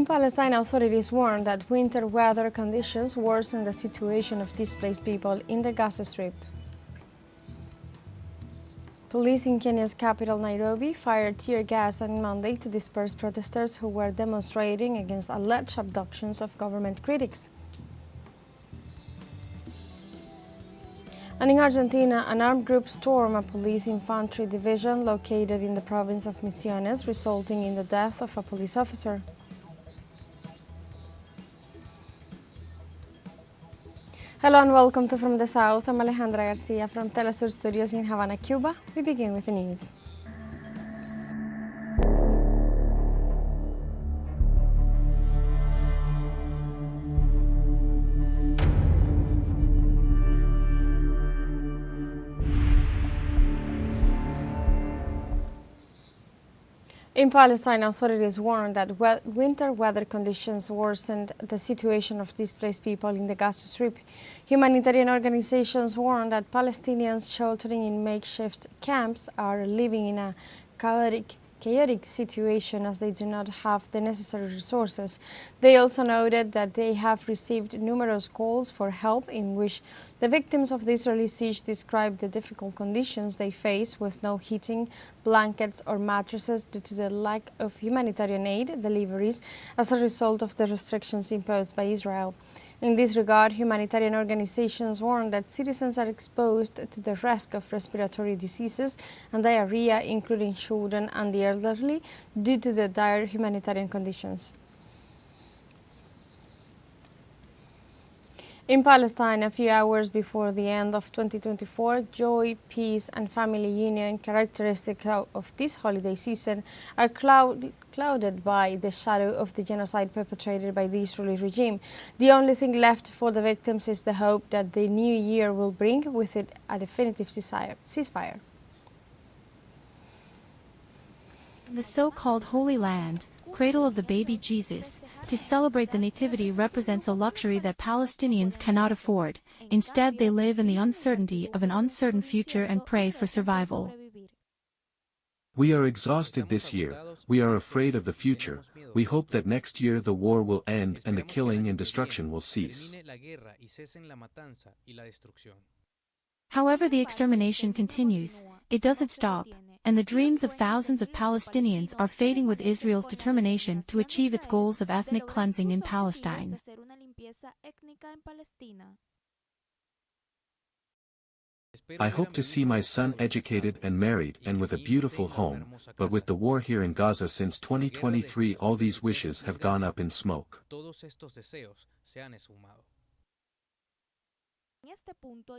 Palestine, authorities warn that winter weather conditions worsen the situation of displaced people in the Gaza Strip. Police in Kenya's capital, Nairobi, fired tear gas on Monday to disperse protesters who were demonstrating against alleged abductions of government critics. And in Argentina, an armed group stormed a police infantry division located in the province of Misiones, resulting in the death of a police officer. Hello and welcome to From the South. I'm Alejandra Garcia from teleSUR Studios in Havana, Cuba. We begin with the news. In Palestine, authorities warned that winter weather conditions worsened the situation of displaced people in the Gaza Strip. Humanitarian organizations warn that Palestinians sheltering in makeshift camps are living in a chaotic situation as they do not have the necessary resources. They also noted that they have received numerous calls for help in which the victims of the Israeli siege described the difficult conditions they face with no heating, blankets or mattresses due to the lack of humanitarian aid deliveries as a result of the restrictions imposed by Israel. In this regard, humanitarian organizations warn that citizens are exposed to the risk of respiratory diseases and diarrhea, including children and the elderly, due to the dire humanitarian conditions. In Palestine, a few hours before the end of 2024, joy, peace and family union, characteristic of this holiday season, are clouded by the shadow of the genocide perpetrated by the Israeli regime. The only thing left for the victims is the hope that the new year will bring with it a definitive ceasefire. The so-called Holy Land, cradle of the baby Jesus, to celebrate the Nativity represents a luxury that Palestinians cannot afford. Instead, they live in the uncertainty of an uncertain future and pray for survival. We are exhausted this year. We are afraid of the future. We hope that next year the war will end and the killing and destruction will cease. However, the extermination continues. It doesn't stop, and the dreams of thousands of Palestinians are fading with Israel's determination to achieve its goals of ethnic cleansing in Palestine. I hope to see my son educated and married and with a beautiful home, but with the war here in Gaza since 2023, all these wishes have gone up in smoke.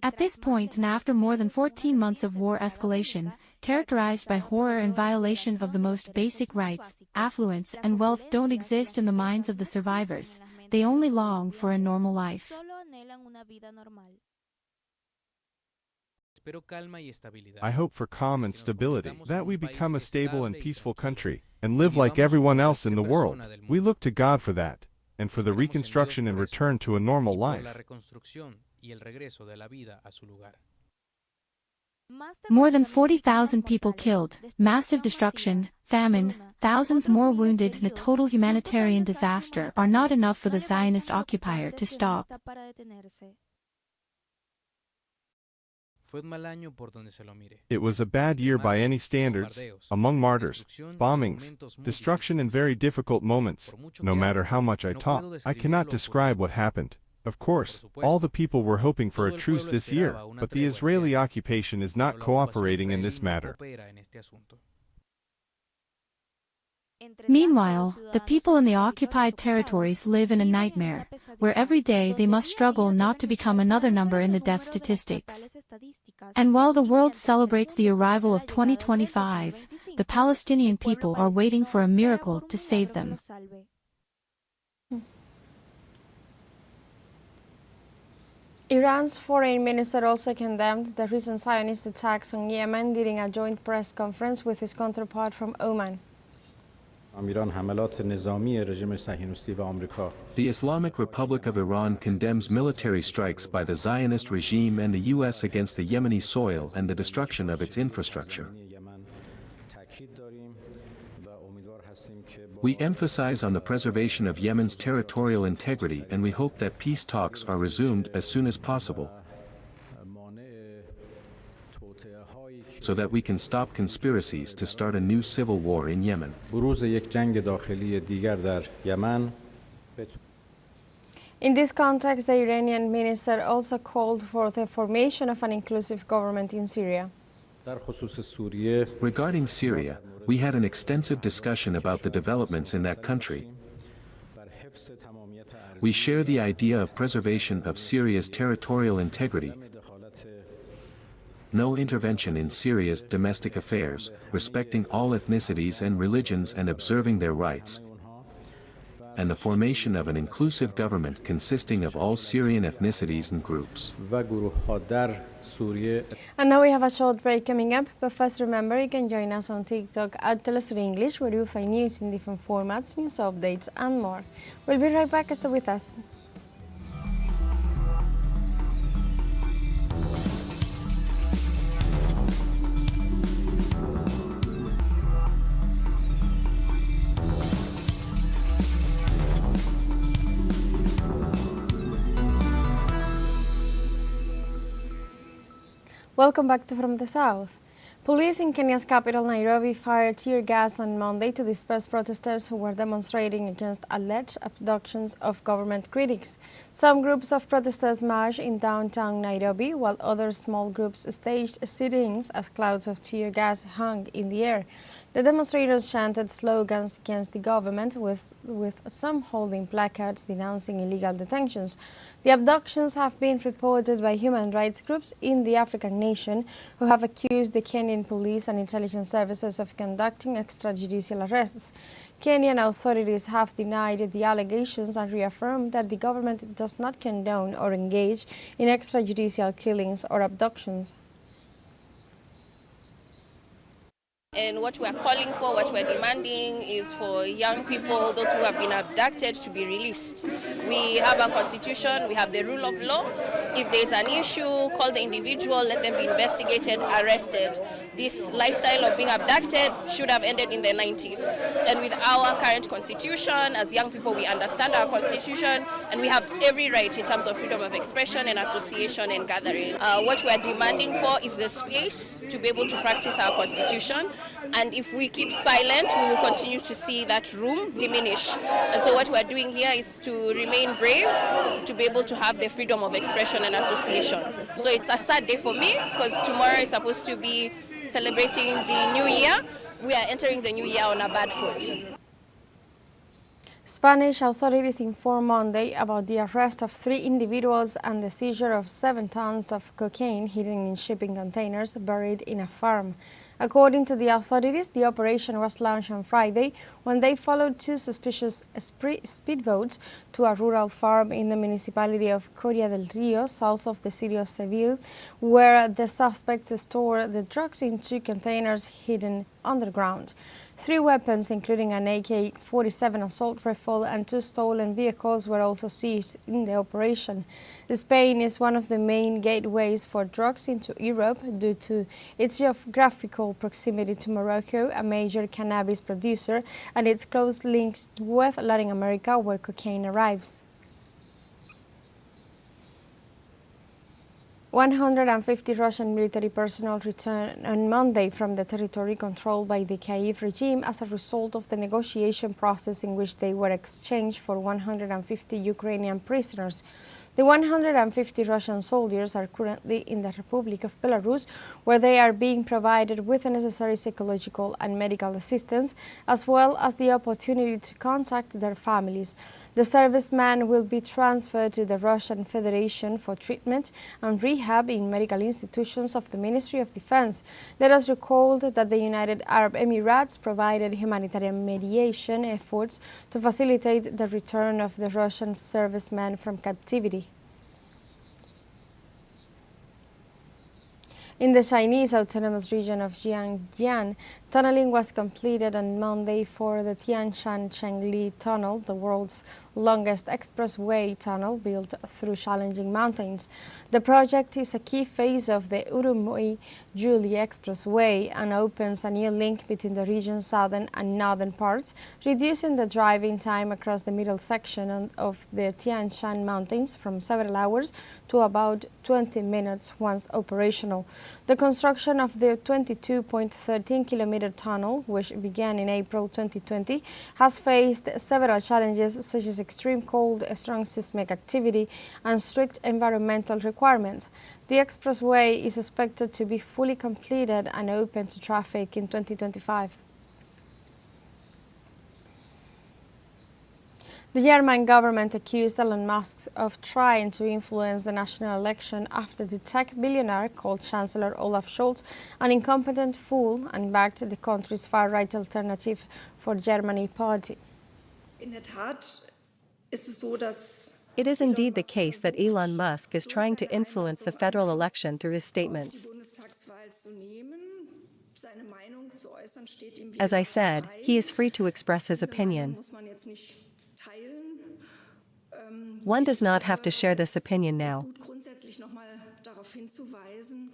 At this point, and after more than 14 months of war escalation, characterized by horror and violation of the most basic rights, affluence and wealth don't exist in the minds of the survivors. They only long for a normal life. I hope for calm and stability, that we become a stable and peaceful country, and live like everyone else in the world. We look to God for that, and for the reconstruction and return to a normal life. More than 40,000 people killed, massive destruction, famine, thousands more wounded and a total humanitarian disaster are not enough for the Zionist occupier to stop. It was a bad year by any standards, among martyrs, bombings, destruction and very difficult moments. No matter how much I talk, I cannot describe what happened. Of course, all the people were hoping for a truce this year, but the Israeli occupation is not cooperating in this matter. Meanwhile, the people in the occupied territories live in a nightmare, where every day they must struggle not to become another number in the death statistics. And while the world celebrates the arrival of 2025, the Palestinian people are waiting for a miracle to save them. Iran's foreign minister also condemned the recent Zionist attacks on Yemen during a joint press conference with his counterpart from Oman. The Islamic Republic of Iran condemns military strikes by the Zionist regime and the U.S. against the Yemeni soil and the destruction of its infrastructure. We emphasize on the preservation of Yemen's territorial integrity, and we hope that peace talks are resumed as soon as possible, so that we can stop conspiracies to start a new civil war in Yemen. In this context, the Iranian minister also called for the formation of an inclusive government in Syria. Regarding Syria, we had an extensive discussion about the developments in that country. We share the idea of preservation of Syria's territorial integrity, no intervention in Syria's domestic affairs, respecting all ethnicities and religions and observing their rights, and the formation of an inclusive government consisting of all Syrian ethnicities and groups. And now we have a short break coming up, but first remember you can join us on TikTok at teleSUR English, where you'll find news in different formats, news updates and more. We'll be right back, stay with us. Welcome back to From the South. Police in Kenya's capital, Nairobi, fired tear gas on Monday to disperse protesters who were demonstrating against alleged abductions of government critics. Some groups of protesters marched in downtown Nairobi, while other small groups staged sit-ins as clouds of tear gas hung in the air. The demonstrators chanted slogans against the government, with some holding placards denouncing illegal detentions. The abductions have been reported by human rights groups in the African nation, who have accused the Kenyan police and intelligence services of conducting extrajudicial arrests. Kenyan authorities have denied the allegations and reaffirmed that the government does not condone or engage in extrajudicial killings or abductions. And what we're calling for, what we're demanding is for young people, those who have been abducted, to be released. We have a constitution, we have the rule of law. If there's an issue, call the individual, let them be investigated, arrested. This lifestyle of being abducted should have ended in the 90s. And with our current constitution, as young people, we understand our constitution, and we have every right in terms of freedom of expression and association and gathering. What we're demanding for is the space to be able to practice our constitution. And if we keep silent, we will continue to see that room diminish. And so what we're doing here is to remain brave, to be able to have the freedom of expression and association. So it's a sad day for me, because tomorrow is supposed to be celebrating the new year. We are entering the new year on a bad foot. Spanish authorities informed Monday about the arrest of 3 individuals and the seizure of 7 tons of cocaine hidden in shipping containers buried in a farm. According to the authorities, the operation was launched on Friday when they followed 2 suspicious speedboats to a rural farm in the municipality of Coria del Rio, south of the city of Seville, where the suspects stored the drugs in 2 containers hidden underground. 3 weapons, including an AK-47 assault rifle and 2 stolen vehicles, were also seized in the operation. Spain is one of the main gateways for drugs into Europe due to its geographical proximity to Morocco, a major cannabis producer, and its close links with Latin America, where cocaine arrives. 150 Russian military personnel returned on Monday from the territory controlled by the Kyiv regime as a result of the negotiation process in which they were exchanged for 150 Ukrainian prisoners. The 150 Russian soldiers are currently in the Republic of Belarus, where they are being provided with the necessary psychological and medical assistance, as well as the opportunity to contact their families. The servicemen will be transferred to the Russian Federation for treatment and rehab in medical institutions of the Ministry of Defense. Let us recall that the United Arab Emirates provided humanitarian mediation efforts to facilitate the return of the Russian servicemen from captivity. In the Chinese autonomous region of Xinjiang, tunneling was completed on Monday for the Tianshan-Changli Tunnel, the world's longest expressway tunnel built through challenging mountains. The project is a key phase of the Uruguay-Julie Expressway and opens a new link between the region's southern and northern parts, reducing the driving time across the middle section of the Tian Shan Mountains from several hours to about 20 minutes once operational. The construction of the 22.13-kilometer tunnel, which began in April 2020, has faced several challenges such as extreme cold, strong seismic activity, and strict environmental requirements. The expressway is expected to be fully completed and open to traffic in 2025. The German government accused Elon Musk of trying to influence the national election after the tech billionaire called Chancellor Olaf Scholz an incompetent fool and backed the country's far-right Alternative for Germany party. It is indeed the case that Elon Musk is trying to influence the federal election through his statements. As I said, he is free to express his opinion. One does not have to share this opinion now.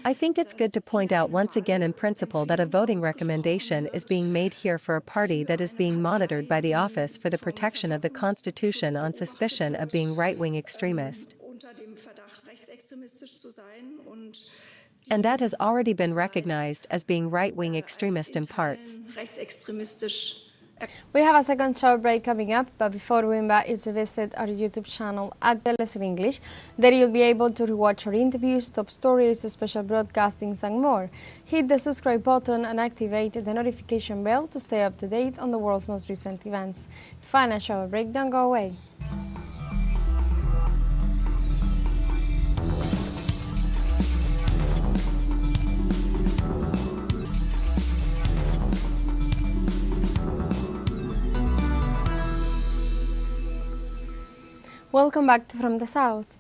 I think it's good to point out once again in principle that a voting recommendation is being made here for a party that is being monitored by the Office for the Protection of the Constitution on suspicion of being right-wing extremist. And that has already been recognized as being right-wing extremist in parts. We have a second short break coming up, but before we invite you to visit our YouTube channel at teleSUR English, there you'll be able to rewatch our interviews, top stories, special broadcastings and more. Hit the subscribe button and activate the notification bell to stay up to date on the world's most recent events. Find a short break, don't go away. Welcome back to From the South.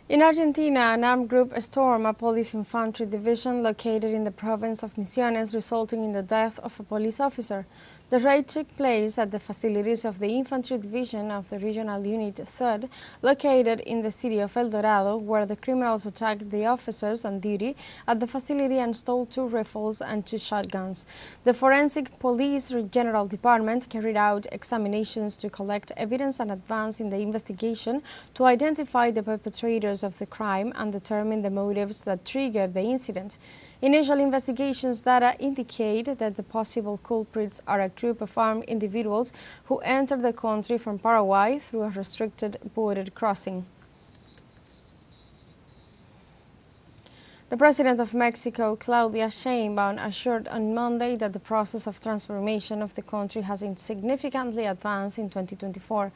In Argentina, an armed group stormed a police infantry division located in the province of Misiones, resulting in the death of a police officer. The raid took place at the facilities of the infantry division of the regional unit 3rd, located in the city of El Dorado, where the criminals attacked the officers on duty at the facility and stole 2 rifles and 2 shotguns. The Forensic Police General Department carried out examinations to collect evidence and advance in the investigation to identify the perpetrators of the crime and determine the motives that triggered the incident. Initial investigations data indicate that the possible culprits are a group of armed individuals who entered the country from Paraguay through a restricted border crossing. The President of Mexico, Claudia Sheinbaum, assured on Monday that the process of transformation of the country has significantly advanced in 2024.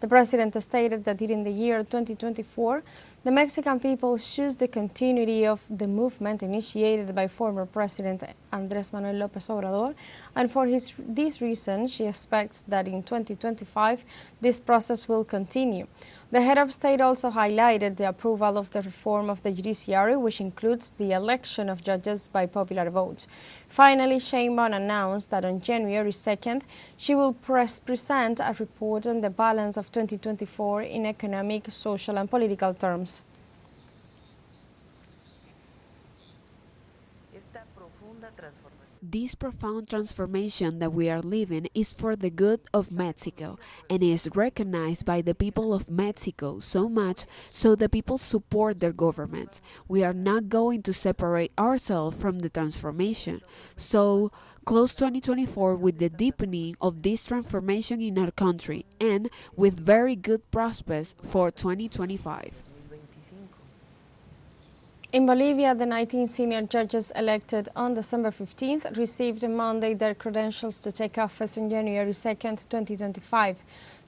The President stated that during the year 2024, the Mexican people choose the continuity of the movement initiated by former President Andrés Manuel López Obrador, and for this reason, she expects that in 2025, this process will continue. The head of state also highlighted the approval of the reform of the judiciary, which includes the election of judges by popular vote. Finally, Sheinbaum announced that on January 2nd, she will present a report on the balance of 2024 in economic, social and political terms. This profound transformation that we are living is for the good of Mexico and is recognized by the people of Mexico so much so the people support their government. We are not going to separate ourselves from the transformation. So, close 2024 with the deepening of this transformation in our country and with very good prospects for 2025. In Bolivia, the 19 senior judges elected on December 15th received on Monday their credentials to take office on January 2nd, 2025.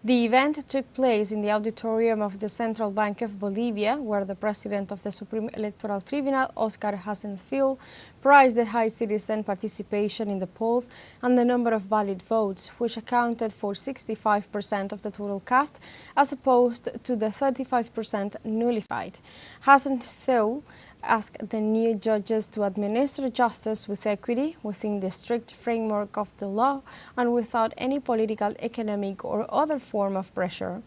The event took place in the auditorium of the Central Bank of Bolivia, where the president of the Supreme Electoral Tribunal, Oscar Hasenfeld, praised the high citizen participation in the polls and the number of valid votes, which accounted for 65% of the total cast, as opposed to the 35% nullified. Hasenfeld asked the new judges to administer justice with equity within the strict framework of the law and without any political, economic or other form of pressure.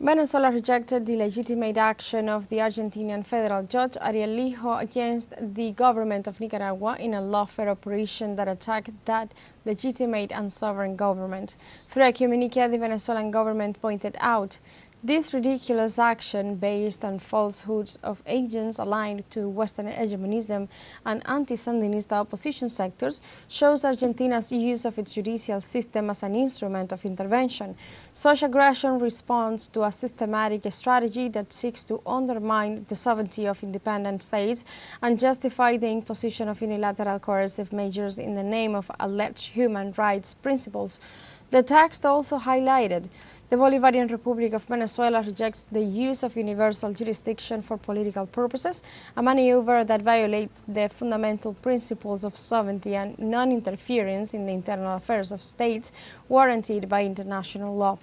Venezuela rejected the legitimate action of the Argentinian federal judge Ariel Lijo against the government of Nicaragua in a lawfare operation that attacked that legitimate and sovereign government. Through a communique, the Venezuelan government pointed out, this ridiculous action, based on falsehoods of agents aligned to Western hegemonism and anti-Sandinista opposition sectors, shows Argentina's use of its judicial system as an instrument of intervention. Such aggression responds to a systematic strategy that seeks to undermine the sovereignty of independent states and justify the imposition of unilateral coercive measures in the name of alleged human rights principles. The text also highlighted the Bolivarian Republic of Venezuela rejects the use of universal jurisdiction for political purposes, a maneuver that violates the fundamental principles of sovereignty and non-interference in the internal affairs of states warranted by international law.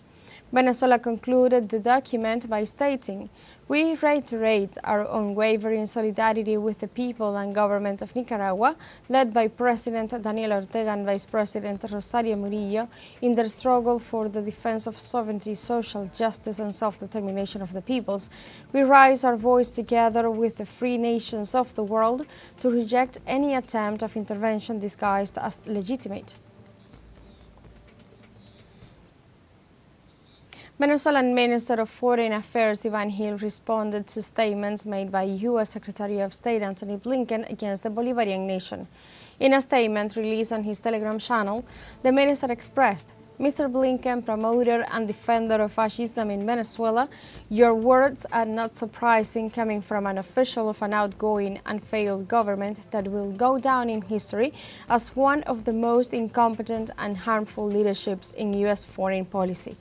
Venezuela concluded the document by stating, "We reiterate our unwavering solidarity with the people and government of Nicaragua, led by President Daniel Ortega and Vice President Rosario Murillo, in their struggle for the defense of sovereignty, social justice and self-determination of the peoples. We raise our voice together with the free nations of the world to reject any attempt of intervention disguised as legitimate." Venezuelan Minister of Foreign Affairs Ivan Hill responded to statements made by U.S. Secretary of State Antony Blinken against the Bolivarian nation. In a statement released on his Telegram channel, the minister expressed, "Mr. Blinken, promoter and defender of fascism in Venezuela, your words are not surprising coming from an official of an outgoing and failed government that will go down in history as one of the most incompetent and harmful leaderships in U.S. foreign policy."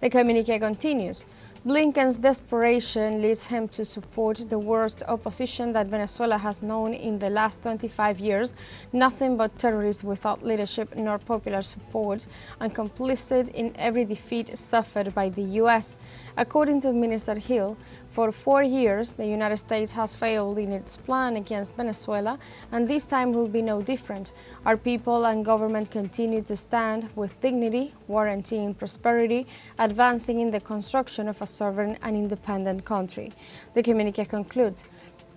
The communique continues, "Blinken's desperation leads him to support the worst opposition that Venezuela has known in the last 25 years, nothing but terrorists without leadership nor popular support, and complicit in every defeat suffered by the U.S. According to Minister Hill, for 4 years, the United States has failed in its plan against Venezuela, and this time will be no different. Our people and government continue to stand with dignity, guaranteeing prosperity, advancing in the construction of a sovereign and independent country." The communique concludes,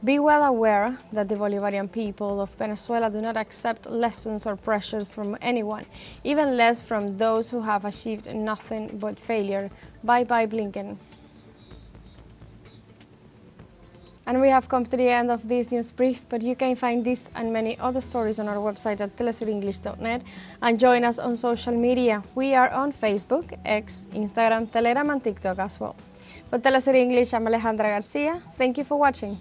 "Be well aware that the Bolivarian people of Venezuela do not accept lessons or pressures from anyone, even less from those who have achieved nothing but failure. Bye-bye, Blinken." And we have come to the end of this news brief, but you can find this and many other stories on our website at telesurenglish.net and join us on social media. We are on Facebook, X, Instagram, Telegram and TikTok as well. For TeleSUR English, I'm Alejandra Garcia. Thank you for watching.